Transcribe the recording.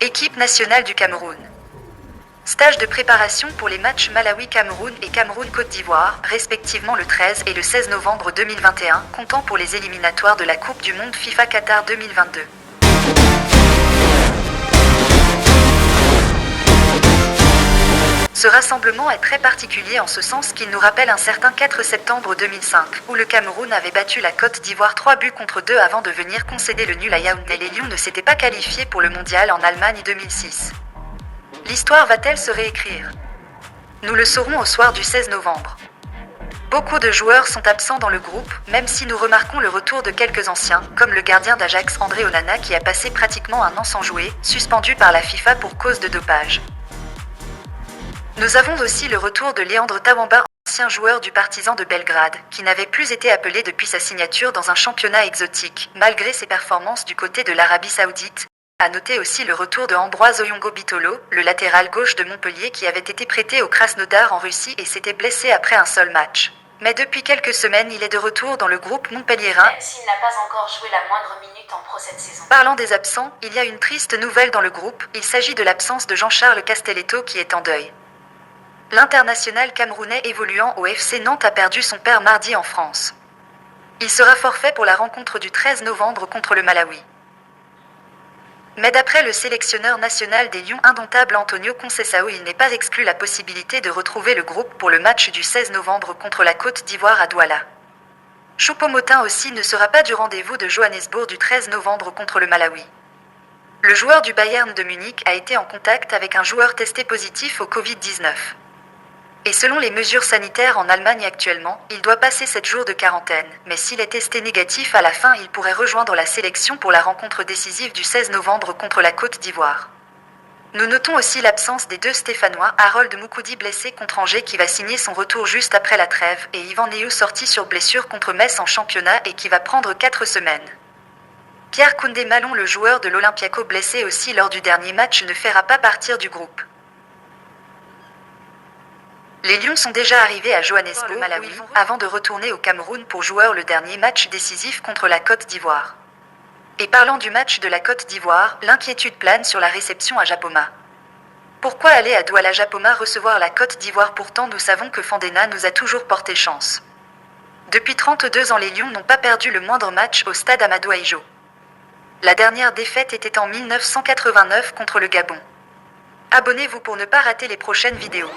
Équipe nationale du Cameroun. Stage de préparation pour les matchs Malawi-Cameroun et Cameroun-Côte d'Ivoire, respectivement le 13 et le 16 novembre 2021, comptant pour les éliminatoires de la Coupe du Monde FIFA Qatar 2022. Ce rassemblement est très particulier en ce sens qu'il nous rappelle un certain 4 septembre 2005, où le Cameroun avait battu la Côte d'Ivoire 3-2 avant de venir concéder le nul à Yaoundé. Les Lions ne s'étaient pas qualifiés pour le mondial en Allemagne 2006. L'histoire va-t-elle se réécrire? Nous le saurons au soir du 16 novembre. Beaucoup de joueurs sont absents dans le groupe, même si nous remarquons le retour de quelques anciens, comme le gardien d'Ajax André Onana qui a passé pratiquement un an sans jouer, suspendu par la FIFA pour cause de dopage. Nous avons aussi le retour de Léandre Tawamba, ancien joueur du Partizan de Belgrade, qui n'avait plus été appelé depuis sa signature dans un championnat exotique, malgré ses performances du côté de l'Arabie Saoudite. À noter aussi le retour de Ambroise Oyongo-Bitolo, le latéral gauche de Montpellier qui avait été prêté au Krasnodar en Russie et s'était blessé après un seul match. Mais depuis quelques semaines, il est de retour dans le groupe montpelliérain, même s'il n'a pas encore joué la moindre minute en pro cette saison. Parlant des absents, il y a une triste nouvelle dans le groupe, il s'agit de l'absence de Jean-Charles Castelletto qui est en deuil. L'international camerounais évoluant au FC Nantes a perdu son père mardi en France. Il sera forfait pour la rencontre du 13 novembre contre le Malawi. Mais d'après le sélectionneur national des Lions indomptables Antonio Conceição, il n'est pas exclu la possibilité de retrouver le groupe pour le match du 16 novembre contre la Côte d'Ivoire à Douala. Choupo-Moting aussi ne sera pas du rendez-vous de Johannesburg du 13 novembre contre le Malawi. Le joueur du Bayern de Munich a été en contact avec un joueur testé positif au Covid-19. Et selon les mesures sanitaires en Allemagne actuellement, il doit passer 7 jours de quarantaine, mais s'il est testé négatif à la fin, il pourrait rejoindre la sélection pour la rencontre décisive du 16 novembre contre la Côte d'Ivoire. Nous notons aussi l'absence des deux Stéphanois, Harold Moukoudi blessé contre Angers qui va signer son retour juste après la trêve, et Yvan Neyou sorti sur blessure contre Metz en championnat et qui va prendre 4 semaines. Pierre Koundé Malon, le joueur de l'Olympiakos blessé aussi lors du dernier match, ne fera pas partir du groupe. Les Lions sont déjà arrivés à Johannesburg, Malawi, avant de retourner au Cameroun pour jouer le dernier match décisif contre la Côte d'Ivoire. Et parlant du match de la Côte d'Ivoire, l'inquiétude plane sur la réception à Japoma. Pourquoi aller à Douala Japoma recevoir la Côte d'Ivoire? Pourtant nous savons que Fandena nous a toujours porté chance. Depuis 32 ans, les Lions n'ont pas perdu le moindre match au stade Amadou Ahidjo. La dernière défaite était en 1989 contre le Gabon. Abonnez-vous pour ne pas rater les prochaines vidéos.